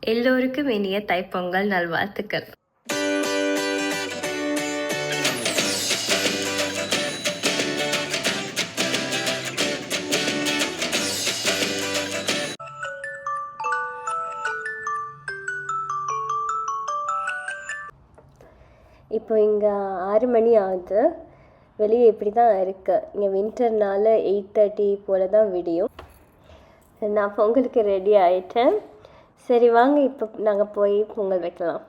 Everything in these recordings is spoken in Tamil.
எல்லோருக்கும் இனிய தைப்பொங்கல் நல்வாழ்த்துக்கள். இப்போ இங்கே 6 மணி ஆகுது. வெளியே இப்படி தான் இருக்குது. இங்கே வின்டர்னால 8:30 போல் தான் விடியும். நான் பொங்கலுக்கு ரெடி ஆகிட்டேன். சரி வாங்க இப்போ நாங்கள் போய் பொங்கல் வைக்கலாம்.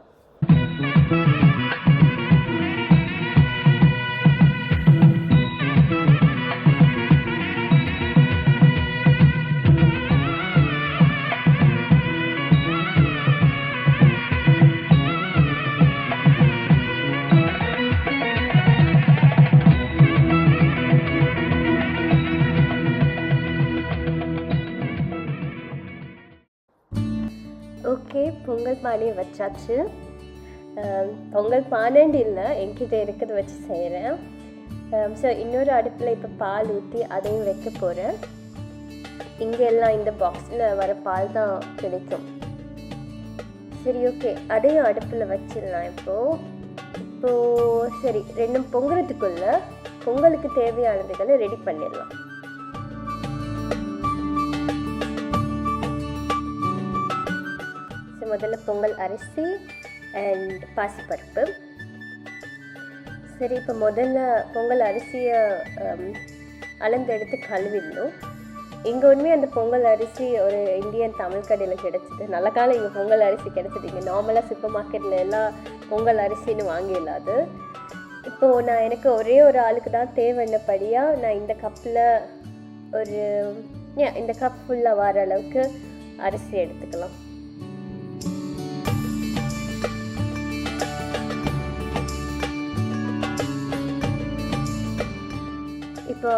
ஓகே, பொங்கல் பானையை வச்சாச்சு. பொங்கல் பானைண்டு இல்லை, என்கிட்ட இருக்கிறத வச்சு செய்கிறேன். ஸோ இன்னொரு அடுப்பில் இப்போ பால் ஊற்றி அதையும் வைக்க போகிறேன். இங்கே எல்லாம் இந்த பாக்ஸில் வர பால் தான் கிடைக்கும். சரி ஓகே, அதையும் அடுப்பில் வச்சிடலாம். இப்போது சரி, ரெண்டும் பொங்குறதுக்குள்ளே பொங்கலுக்கு தேவையானதுகளை ரெடி பண்ணிடலாம். முதல்ல பொங்கல் அரிசி அண்ட் பாசிப்பருப்பு. சரி, இப்போ முதல்ல பொங்கல் அரிசியை அளந்து எடுத்து கழுவிடணும். இங்கே உண்மையாக அந்த பொங்கல் அரிசி ஒரு இந்தியன் தமிழ் கடையில் கிடச்சிது. நல்ல காலம் இங்கே பொங்கல் அரிசி கிடச்சிது. இங்கே நார்மலாக சூப்பர் மார்க்கெட்டில் எல்லாம் பொங்கல் அரிசின்னு வாங்கிடலாது. இப்போது எனக்கு ஒரே ஒரு ஆளுக்கு தான் தேவைன்னபடியாக நான் இந்த கப்பில் இந்த கப் ஃபுல்லாக வர அளவுக்கு அரிசி எடுத்துக்கலாம். இப்போ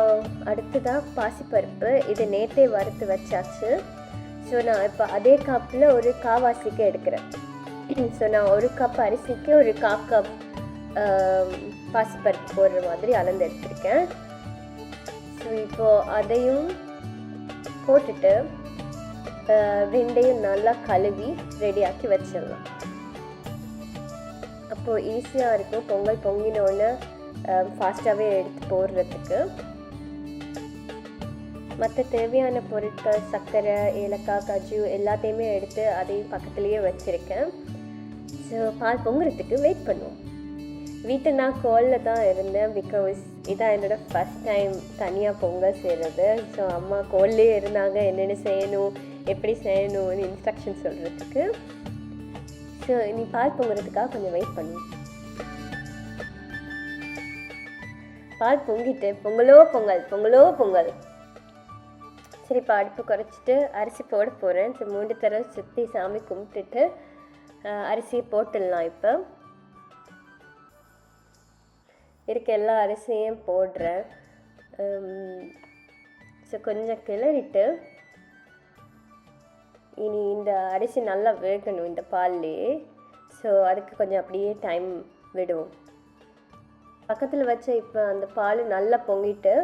அடுத்ததாக பாசிப்பருப்பு. இது நேற்றே வறுத்து வச்சாச்சு. ஸோ நான் இப்போ அதே கப்பில் ஒரு காவாசிக்கு எடுக்கிறேன். ஸோ நான் ஒரு கப் அரிசிக்கு ஒரு 1/4 கப் பாசிப்பருப்பு போடுற மாதிரி அளந்து எடுத்துருக்கேன். ஸோ இப்போது அதையும் போட்டுட்டு ரெண்டையும் நல்லா கழுவி ரெடியாக்கி வச்சிடலாம். அப்போது ஈஸியாக இருக்கும் பொங்கல் பொங்கினோன்னு ஃபாஸ்ட்டாகவே எடுத்து போடுறதுக்கு. மற்ற தேவையான பொருட்கள் சர்க்கரை, ஏலக்காய், கஜு எல்லாத்தையுமே எடுத்து அதையும் பக்கத்துலேயே வச்சுருக்கேன். ஸோ பால் பொங்குறதுக்கு வெயிட் பண்ணுவோம். வீட்டை நான் கோலில் தான் இருந்தேன். பிகாஸ் இதான் என்னோடய ஃபஸ்ட் டைம் தனியாக பொங்கல் செய்கிறது. ஸோ அம்மா கோல்லே இருந்தாங்க, என்னென்ன செய்யணும், எப்படி செய்யணும்னு இன்ஸ்ட்ரக்ஷன் சொல்கிறதுக்கு. ஸோ நீ பால் பொங்குறதுக்காக கொஞ்சம் வெயிட் பண்ணுவோம். பால் பொங்கிட்டு பொங்கலோ பொங்கல் பொங்கலோ பொங்கல். சரி, இப்போ அடுப்பு குறைச்சிட்டு அரிசி போட போகிறேன். சரி, 3 தடவை சுற்றி சாமி கும்பிட்டுட்டு அரிசியை போட்டுடலாம். இப்போ இருக்க எல்லா அரிசியும் போடுறேன். ஸோ கொஞ்சம் கிளறிட்டு இனி இந்த அரிசி நல்லா வேகணும் இந்த பால்லையே. ஸோ அதுக்கு கொஞ்சம் அப்படியே டைம் விடுவோம். பக்கத்தில் வச்ச இப்போ அந்த பால் நல்லா பொங்கிட்டு,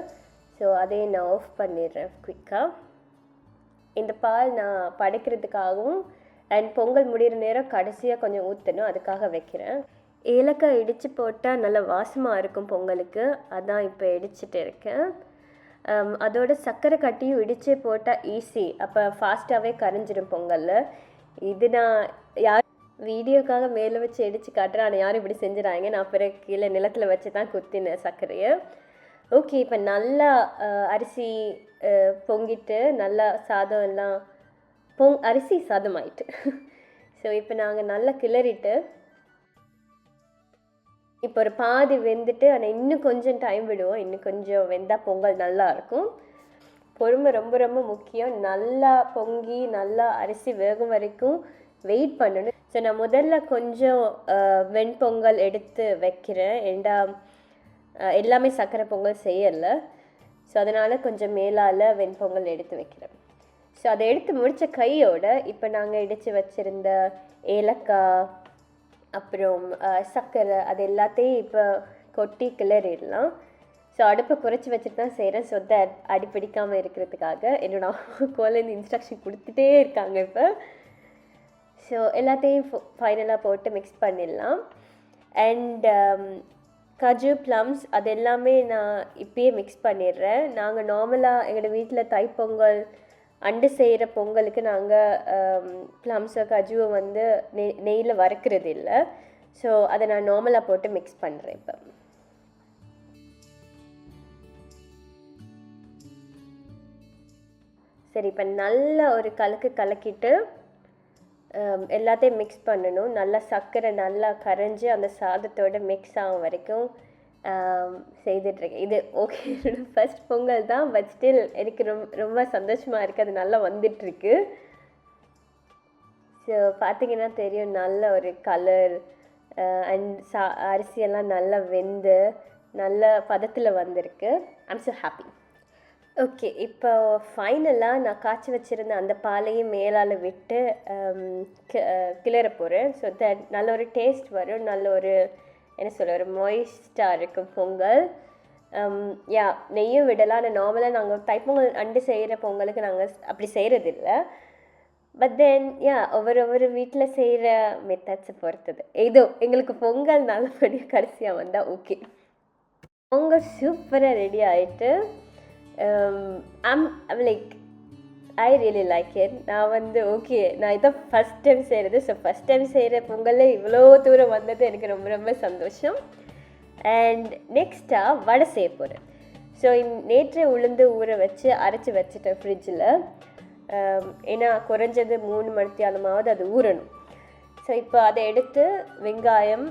ஸோ அதையே நான் ஆஃப் பண்ணிடுறேன் குயிக்காக. இந்த பால் நான் படைக்கிறதுக்காகவும் அண்ட் பொங்கல் முடிகிற நேரம் கடைசியாக கொஞ்சம் ஊற்றணும், அதுக்காக வைக்கிறேன். ஏலக்காய் இடித்து போட்டால் நல்லா வாசமாக இருக்கும் பொங்கலுக்கு, அதான் இப்போ இடிச்சிட்டு இருக்கேன். அதோட சர்க்கரை கட்டியும் இடித்தே போட்டால் ஈஸி, அப்போ ஃபாஸ்ட்டாகவே கரைஞ்சிடும் பொங்கலில். இது நான் வீடியோக்காக மேலே வச்சு இடித்து காட்டுறேன். ஆனால் யாரும் இப்படி செஞ்சுறாங்க. நான் பிறகு கீழே நிலத்தில் வச்சு தான் குத்தினேன் சர்க்கரையை. ஓகே, இப்போ நல்லா அரிசி பொங்கிட்டு நல்லா சாதம் எல்லாம் அரிசி சாதம் ஆயிட்டு. ஸோ இப்போ நாங்கள் நல்லா கிளறிட்டு இப்போ ஒரு பாதி வெந்துட்டு, ஆனால் இன்னும் கொஞ்சம் டைம் விடுவோம். இன்னும் கொஞ்சம் வெந்தால் பொங்கல் நல்லாயிருக்கும். பொறுமை ரொம்ப ரொம்ப முக்கியம். நல்லா பொங்கி நல்லா அரிசி வேகும் வரைக்கும் வெயிட் பண்ணணும். ஸோ நான் முதல்ல கொஞ்சம் வெண்பொங்கல் எடுத்து வைக்கிறேன். எல்லாமே சர்க்கரை பொங்கல் செய்யலை. ஸோ அதனால் கொஞ்சம் மேலால் வெண்பொங்கல் எடுத்து வைக்கிறேன். ஸோ அதை எடுத்து முடித்த கையோட இப்போ நாங்கள் இடித்து வச்சுருந்த ஏலக்காய் அப்புறம் சர்க்கரை அது எல்லாத்தையும் இப்போ கொட்டி கிளறிடலாம். ஸோ அடுப்பை குறைச்சி வச்சுட்டு தான் செய்கிறேன். ஸோ அடிப்பிடிக்காமல் இருக்கிறதுக்காக என்னோட கோலேருந்து இன்ஸ்ட்ரக்ஷன் கொடுத்துட்டே இருக்காங்க இப்போ. ஸோ எல்லாத்தையும் ஃபைனலாக போட்டு மிக்ஸ் பண்ணிடலாம். அண்ட் கஜு ப்ளம்ஸ் அது எல்லாமே நான் இப்பயே மிக்ஸ் பண்ணிடுறேன். நாங்கள் நார்மலாக எங்களோட வீட்டில் தைப்பொங்கல் அண்டு செய்கிற பொங்கலுக்கு நாங்கள் ப்ளம்ஸோ கஜுவை வந்து நெய்யில் வறுக்கிறது இல்லை. ஸோ அதை நான் நார்மலாக போட்டு மிக்ஸ் பண்ணுறேன். இப்போ சரி, இப்போ நல்லா ஒரு கலக்கிட்டு எல்லாத்தையும் மிக்ஸ் பண்ணணும். நல்லா சர்க்கரை நல்லா கரைஞ்சி அந்த சாதத்தோடு மிக்ஸ் ஆகும் வரைக்கும் செய்துட்ருக்கேன். இது ஓகே, என்னோட ஃபஸ்ட் பொங்கல் தான், பட் ஸ்டில் எனக்கு ரொம்ப சந்தோஷமாக இருக்குது. அது நல்லா வந்துட்டுருக்கு. ஸோ பார்த்திங்கன்னா தெரியும், நல்ல ஒரு கலர் அண்ட் அரிசியெல்லாம் நல்லா வெந்து நல்ல பதத்தில் வந்திருக்கு. I'm so happy. ஓகே, இப்போ ஃபைனலாக நான் காய்ச்சி வச்சுருந்த அந்த பாலையும் மேலால் விட்டு கிளற போகிறேன். ஸோ தட் நல்ல ஒரு டேஸ்ட் வரும், நல்ல ஒரு என்ன சொல்ல ஒரு மாய்ஸ்டாக இருக்கும் பொங்கல். யா, நெய்யும் விடலாம். ஆனால் நார்மலாக நாங்கள் தைப்பொங்கல் அண்டு செய்கிற பொங்கலுக்கு நாங்கள் அப்படி செய்கிறதில்ல. பட் தென் யா, ஒவ்வொரு வீட்டில் செய்கிற மெத்தட்ஸை பொறுத்தது. ஏதோ எங்களுக்கு பொங்கல் நல்லபடியாக கடைசியாக வந்தால் ஓகே. பொங்கல் சூப்பராக ரெடி ஆகிட்டு I'm like I really like it. நான் வந்து ஓகே, நான் இதான் ஃபஸ்ட் டைம் செய்கிறது. ஸோ ஃபஸ்ட் டைம் செய்கிற பொங்கலில் இவ்வளோ தூரம் வந்தது எனக்கு ரொம்ப ரொம்ப சந்தோஷம். அண்ட் நெக்ஸ்ட்டாக வடை செய்ய போகிறேன். ஸோ நேற்றே உளுந்து ஊற வச்சு அரைச்சி வச்சுட்டேன் ஃப்ரிட்ஜில். ஏன்னா குறைஞ்சது 3 மணித்தியாலமாவது அது ஊறணும். ஸோ இப்போ அதை எடுத்து வெங்காயம்,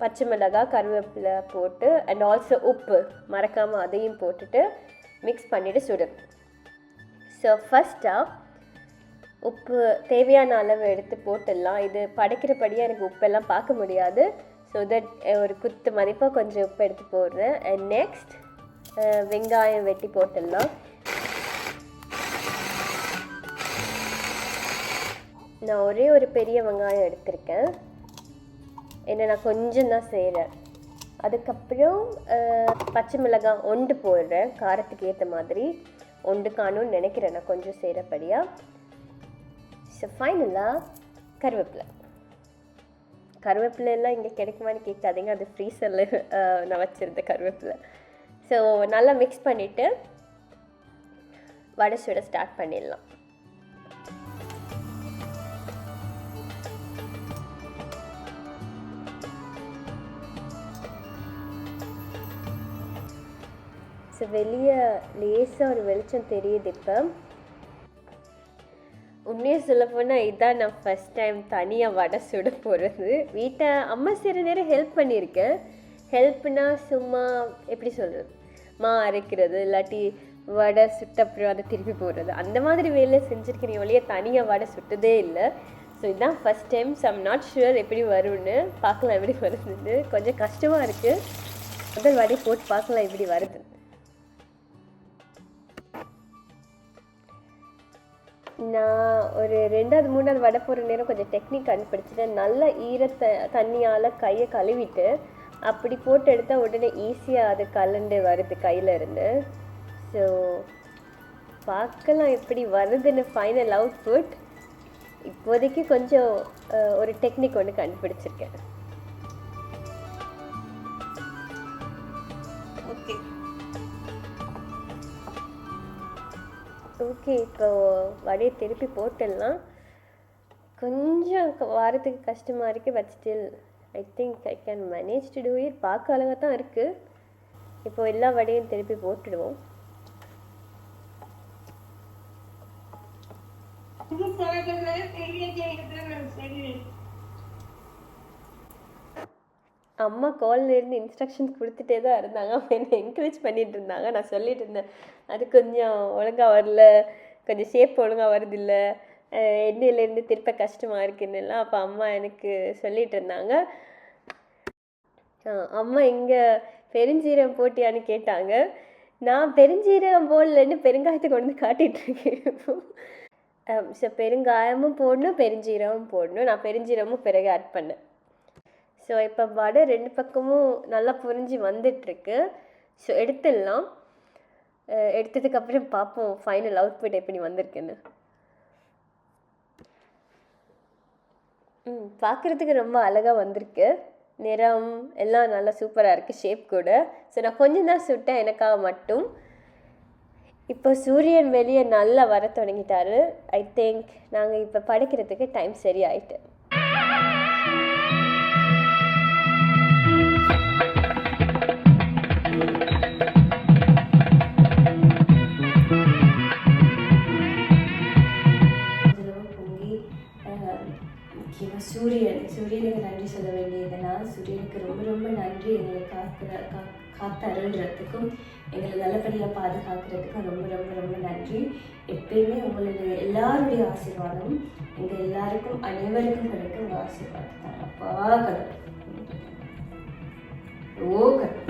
பச்சை மிளகாய், கருவேப்பிலை போட்டு அண்ட் ஆல்சோ உப்பு மறக்காமல் அதையும் போட்டுட்டு மிக்ஸ் பண்ணிவிட்டு சுடணும். ஸோ ஃபஸ்ட்டாக உப்பு தேவையான அளவு எடுத்து போட்டுடலாம். இது படைக்கிறபடியாக எனக்கு உப்பெல்லாம் பார்க்க முடியாது. ஸோ தட் ஒரு குத்து மதிப்பாக கொஞ்சம் உப்பு எடுத்து போடுறேன். அண்ட் நெக்ஸ்ட் வெங்காயம் வெட்டி போட்டுடலாம். நான் ஒரே ஒரு பெரிய வெங்காயம் எடுத்திருக்கேன், ஏன்னா நான் கொஞ்சம் தான் செய்கிறேன். அதுக்கப்புறம் பச்சை மிளகாய் 1 போடுறேன், காரத்துக்கு ஏற்ற மாதிரி 1 காணும்னு நினைக்கிறேன் நான் கொஞ்சம் செய்கிறபடியாக. ஸோ ஃபைனலாக கருவேப்பிலையெல்லாம் இங்கே கிடைக்குமான்னு கேட்காதீங்க, அது ஃப்ரீசரில் நான் வச்சுருந்தேன் கருவேப்பிலை. ஸோ நல்லா மிக்ஸ் பண்ணிவிட்டு வடை சுட ஸ்டார்ட் பண்ணிடலாம். ஸோ வெளியே லேசாக ஒரு வெளிச்சம் தெரியுது. இப்போ உண்மையாக சொல்லப்போனால் இதுதான் நான் ஃபஸ்ட் டைம் தனியாக வடை சுட போகிறது. வீட்டை அம்மா செய்கிற நேரம் ஹெல்ப் பண்ணியிருக்கேன். ஹெல்ப்னா சும்மா எப்படி சொல்கிறது, அரைக்கிறது, இல்லாட்டி வடை சுட்டப்புறம் அதை திருப்பி போடுறது, அந்த மாதிரி வேலையை செஞ்சுருக்கேன். ஒழிய தனியாக வடை சுட்டதே இல்லை. ஸோ இதுதான் first time. So I'm not sure எப்படி வரும்னு, பார்க்கலாம் எப்படி வருதுன்னு. கொஞ்சம் கஷ்டமாக இருக்குது. முதல் வடை போட்டு பார்க்கலாம் எப்படி வருது. நான் ஒரு 2வது 3வது வடை போடுற நேரம் கொஞ்சம் டெக்னிக் கண்டுபிடிச்சிட்டேன். நல்ல தண்ணியால் கையை கழுவிட்டு அப்படி போட்டு எடுத்தால் உடனே ஈஸியாக அது கலண்டு வருது கையில் இருந்து. ஸோ பார்க்கலாம் எப்படி வருதுன்னு ஃபைனல் அவுட்புட். இப்போதைக்கு கொஞ்சம் ஒரு டெக்னிக் ஒன்று கண்டுபிடிச்சிருக்கேன். ஓகே ஓகே, இப்போ வடையை திருப்பி போட்டுடலாம். கொஞ்சம் வாரத்துக்கு கஷ்டமாக இருக்குது, but still I think I can manage to do it. பார்க்க அழகாக தான் இருக்குது. இப்போ எல்லா வடையும் திருப்பி போட்டுடுவோம். அம்மா கால்லேருந்து இன்ஸ்ட்ரக்ஷன்ஸ் கொடுத்துட்டே தான் இருந்தாங்க. அவங்க என்னை என்கரேஜ் பண்ணிகிட்டு இருந்தாங்க. நான் சொல்லிட்டு இருந்தேன், அது கொஞ்சம் ஒழுங்காக வரல, கொஞ்சம் ஷேப் ஒழுங்காக வருதில்லை, எண்ணெயிலேருந்து திருப்ப கஷ்டமாக இருக்குன்னுலாம். அப்போ அம்மா எனக்கு சொல்லிகிட்டு இருந்தாங்க. அம்மா இங்கே பெருஞ்சீரகம் போட்டியான்னு கேட்டாங்க. நான் பெருஞ்சீரகம் போடலன்னு பெருங்காயத்தை கொண்டு வந்து காட்டிகிட்ருக்கேன். ஸோ பெருங்காயமும் போடணும், பெருஞ்சீரகமும் போடணும். நான் பெருஞ்சீரகமும் பிறகு ஆட் பண்ணேன். ஸோ இப்போ வடை 2 பக்கமும் நல்லா புரிஞ்சு வந்துட்டுருக்கு. ஸோ எடுத்துடலாம். எடுத்ததுக்கப்புறம் பார்ப்போம் ஃபைனல் அவுட்புட் எப்படி வந்திருக்குன்னு. பார்க்குறதுக்கு ரொம்ப அழகாக வந்திருக்கு. நிறம் எல்லாம் நல்லா சூப்பராக இருக்குது, ஷேப் கூட. ஸோ நான் கொஞ்சம் தான் சுட்டேன் எனக்காக மட்டும். இப்போ சூரியன் வெளியே நல்லா வர தொடங்கிட்டாரு. ஐ திங்க் நாங்கள் இப்போ படைக்கிறதுக்கு டைம் சரியாயிட்டு. முக்கியமாக சூரியனுக்கு நன்றி சொல்ல வேண்டியதுன்னா, சூரியனுக்கு ரொம்ப ரொம்ப நன்றி. எங்களை காத்து அருள்றதுக்கும் எங்களை நல்லபடியாக பாதுகாக்கிறதுக்கும் ரொம்ப ரொம்ப ரொம்ப நன்றி. எப்பயுமே உங்களுடைய எல்லாருடைய ஆசீர்வாதம் எங்கள் எல்லாருக்கும் அனைவருக்கும் கிடைக்கும். உங்கள் ஆசீர்வாதம் தான் அப்பா கடவுள். ஓ கடவுள்.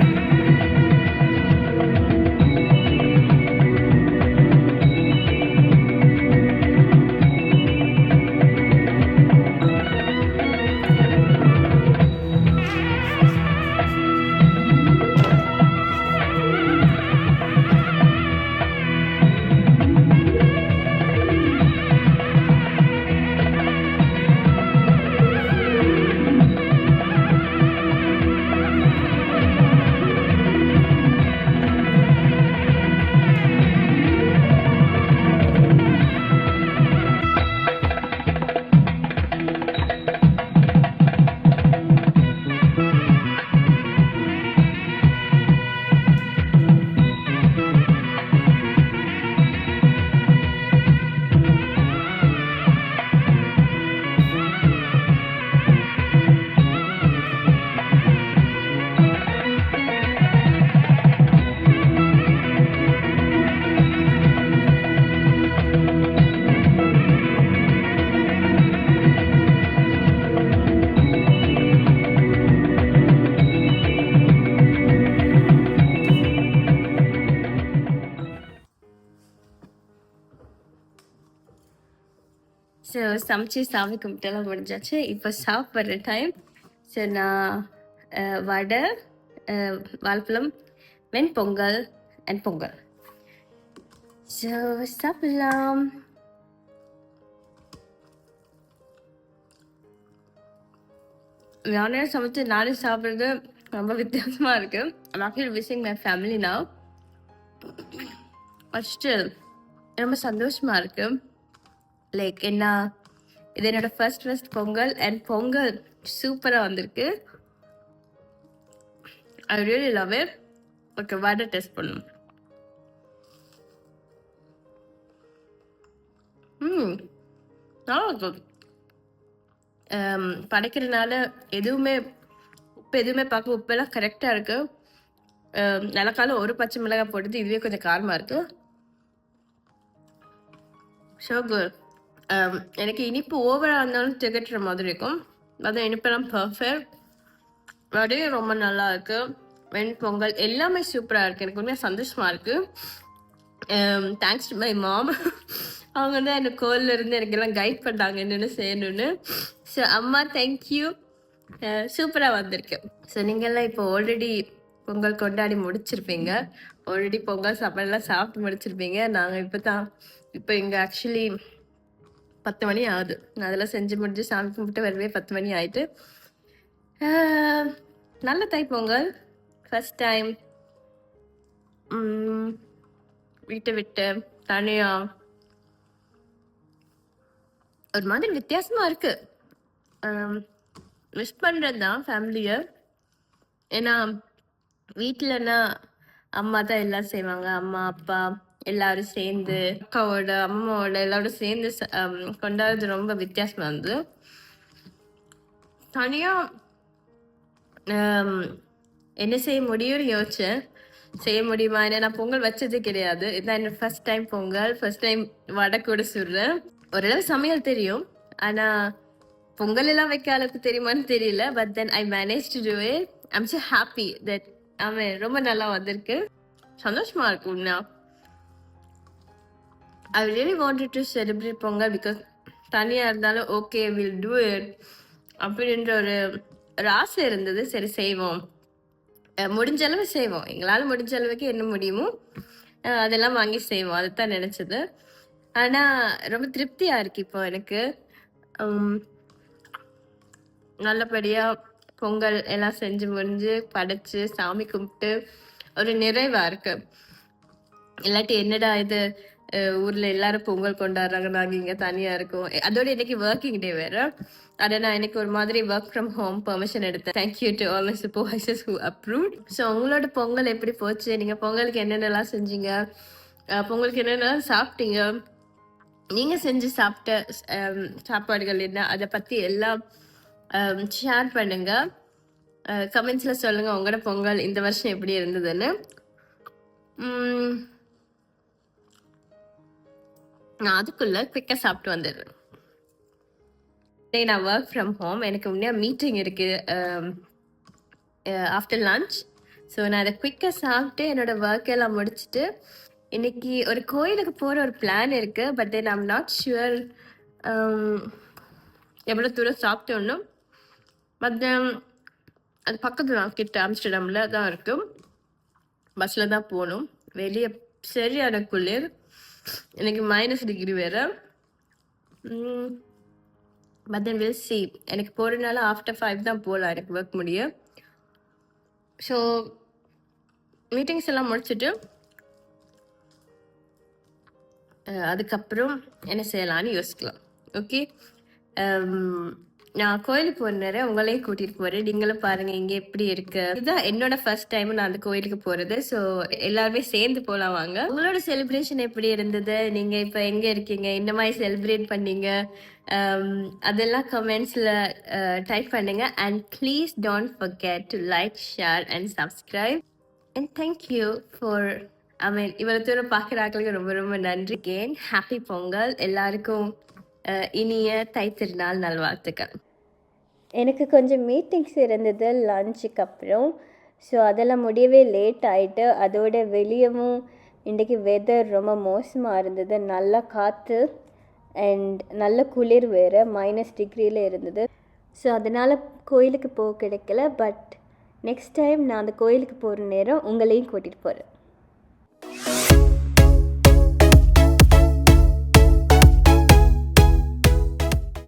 ஸோ சமைச்சு சாமி கும்பிட்டெல்லாம் முடிஞ்சாச்சு. இப்போ சாப்பிட்ற டைம். ஸோ நான் வடை, வாழைப்பழம், வெண்பொங்கல் அண்ட் பொங்கல். ஸோ சாப்பிடலாம். நானே சமைச்சு நானே சாப்பிட்றது ரொம்ப வித்தியாசமாக இருக்குது. I'm actually missing my family now. But still ரொம்ப சந்தோஷமாக இருக்குது. லைக் என்ன, இது என்னோட ஃபர்ஸ்ட் பொங்கல் அண்ட் பொங்கல் சூப்பராக வந்திருக்கு. I really love it. Okay, vada test பண்ணணும். நல்லா இருக்கும். படைக்கிறதுனால எதுவுமே உப்பு எதுவுமே பார்க்க உப்பெல்லாம் கரெக்டாக இருக்குது. நிலக்கால ஒரு பச்சை மிளகாய் போட்டது, இதுவே கொஞ்சம் காரமாக இருக்குது. So good. எனக்கு இனிப்பு ஓவராக இருந்தாலும் திகட்டுற மாதிரி இருக்கும். அது இனிப்பெல்லாம் பர்ஃபெக்ட். வடையும் ரொம்ப நல்லா இருக்கு. வெண்பொங்கல் எல்லாமே சூப்பராக இருக்குது. எனக்கு உண்மையாக சந்தோஷமாக இருக்குது. Thanks to my mom. அவங்க தான் எனக்கு கோயிலில் இருந்து எனக்கு எல்லாம் கைட் பண்ணாங்க என்னென்னு செய்யணும்னு. ஸோ அம்மா தேங்க்யூ. சூப்பராக வந்திருக்கு. ஸோ நீங்கள்லாம் இப்போ ஆல்ரெடி பொங்கல் கொண்டாடி முடிச்சிருப்பீங்க. ஆல்ரெடி பொங்கல் சாப்பாடெல்லாம் சாப்பிட்டு முடிச்சிருப்பீங்க. நாங்கள் இப்போ இங்கே ஆக்சுவலி 10 மணி ஆகுது. நான் அதெல்லாம் செஞ்சு முடிஞ்சு சாமி கும்பிட்டு வரவே 10 மணி ஆயிட்டு. நல்ல தைப்பொங்கல். ஃபர்ஸ்ட் டைம் வீட்டை விட்டு தனியாக ஒரு மாதிரி வித்தியாசமாக இருக்குது. விஷ் பண்ணுறது தான் ஃபேமிலியை. ஏன்னா வீட்டிலன்னா அம்மா தான் எல்லாம் செய்வாங்க. அம்மா அப்பா எல்லாரும் சேர்ந்து, அக்காவோட அம்மாவோட எல்லாரும் சேர்ந்து கொண்டாடுறது ரொம்ப வித்தியாசமாக இருந்தது. தனியாக என்ன செய்ய முடியும்னு யோசிச்சேன். செய்ய முடியுமா? ஏன்னா நான் பொங்கல் வச்சதே கிடையாது. இதுதான் என்னோட first time Pongal. First time vada கூட சுடுறேன். ஓரளவு சமையல் தெரியும், ஆனால் பொங்கல் எல்லாம் வைக்க அளவுக்கு தெரியுமான்னு தெரியல. But then I manage to do it. I'm so happy that அவன் ரொம்ப நல்லா வந்திருக்கு. சந்தோஷமா இருக்கும்னா I really wanted to celebrate Pongal because தனியாக இருந்தாலும் ஓகே வில் டூ இட் அப்படின்ற ஒரு ஆசை இருந்தது. சரி செய்வோம், முடிஞ்ச அளவு செய்வோம், எங்களால் முடிஞ்ச அளவுக்கு என்ன முடியுமோ அதெல்லாம் வாங்கி செய்வோம். அதுதான் நினச்சது. ஆனால் ரொம்ப திருப்தியாக இருக்கு இப்போ எனக்கு. நல்லபடியாக பொங்கல் எல்லாம் செஞ்சு முடிஞ்சு படைச்சு சாமி கும்பிட்டு ஒரு நிறைவாக இருக்குது. இல்லாட்டி என்னடா இது ஊரில் எல்லாரும் பொங்கல் கொண்டாடுறாங்க, நாங்கள் இங்கே தனியாக இருக்கோம். அதோட இன்னைக்கு ஒர்க்கிங் டே வேறு. அதை நான் இன்னைக்கு ஒரு மாதிரி ஒர்க் ஃப்ரம் ஹோம் பெர்மிஷன் எடுத்தேன். Thank you to all my supervisors who approved. So உங்களோட பொங்கல் எப்படி போச்சு? நீங்கள் பொங்கலுக்கு என்னென்னலாம் செஞ்சீங்க? பொங்கலுக்கு என்னென்னலாம் சாப்பிட்டீங்க? நீங்கள் செஞ்சு சாப்பிட்ட சாப்பாடுகள் என்ன? அதை பற்றி எல்லாம் ஷேர் பண்ணுங்கள். கமெண்ட்ஸில் சொல்லுங்கள் உங்களோட பொங்கல் இந்த வருஷம் எப்படி இருந்ததுன்னு. நான் அதுக்குள்ளே குயிக்காக சாப்பிட்டு வந்துடுறேன். நான் ஒர்க் ஃப்ரம் ஹோம். எனக்கு முன்னாடி மீட்டிங் இருக்குது ஆஃப்டர் லன்ச். ஸோ நான் அதை குயிக்காக சாப்பிட்டு என்னோடய ஒர்க் எல்லாம் முடிச்சுட்டு இன்னைக்கு ஒரு கோயிலுக்கு போகிற ஒரு பிளான் இருக்குது. But then I'm not sure எவ்வளோ தூரம் சாப்பிட்டோன்னு. பட் அது பக்கத்தில் கிட்ட ஆம்ஸ்டர்டாமில் தான் இருக்கும். பஸ்ஸில் தான் போகணும். வெளியே சரியான குளிர். எனக்கு -டிகிரி வேறு. But then will see. எனக்கு போகிறதுனால ஆஃப்டர் 5 தான் போகலாம் எனக்கு ஒர்க் முடியும். ஸோ மீட்டிங்ஸ் எல்லாம் முடிச்சுட்டு அதுக்கப்புறம் என்ன செய்யலான்னு யோசிக்கலாம். ஓகே, நான் கோயிலுக்கு போகிற நேரம் உங்களையும் கூட்டிகிட்டு போகிறேன். நீங்களும் பாருங்கள் இங்கே எப்படி இருக்குது. இதுதான் என்னோட ஃபர்ஸ்ட் டைம் நான் அந்த கோயிலுக்கு போகிறது. ஸோ எல்லாருமே சேர்ந்து போகலாம் வாங்க. உங்களோட செலிப்ரேஷன் எப்படி இருந்தது? நீங்கள் இப்போ எங்கே இருக்கீங்க? இந்த மாதிரி செலிப்ரேட் பண்ணீங்க? அதெல்லாம் கமெண்ட்ஸில் டைப் பண்ணுங்கள். And please don't forget to like, share and subscribe. And thank you for இவ்வளோ தூரம் பார்க்குறாங்களுக்கு ரொம்ப ரொம்ப நன்றி. Can happy Pongal. எல்லாருக்கும் இனிய தை திருநாள் நல்வாழ்த்துக்கள். எனக்கு கொஞ்சம் மீட்டிங்ஸ் இருந்தது லஞ்சுக்கு அப்புறம். ஸோ அதெல்லாம் முடியவே லேட் ஆகிட்டு. அதோட வெளியவும் இன்றைக்கி வெதர் ரொம்ப மோசமாக இருந்தது. நல்லா காற்று அண்ட் நல்ல குளிர் வேறு, -டிகிரியில் இருந்தது. ஸோ அதனால் கோயிலுக்கு போக கிடைக்கல. பட் நெக்ஸ்ட் டைம் நான் அந்த கோயிலுக்கு போகிற நேரம் உங்களையும் கூட்டிகிட்டு போகிறேன்.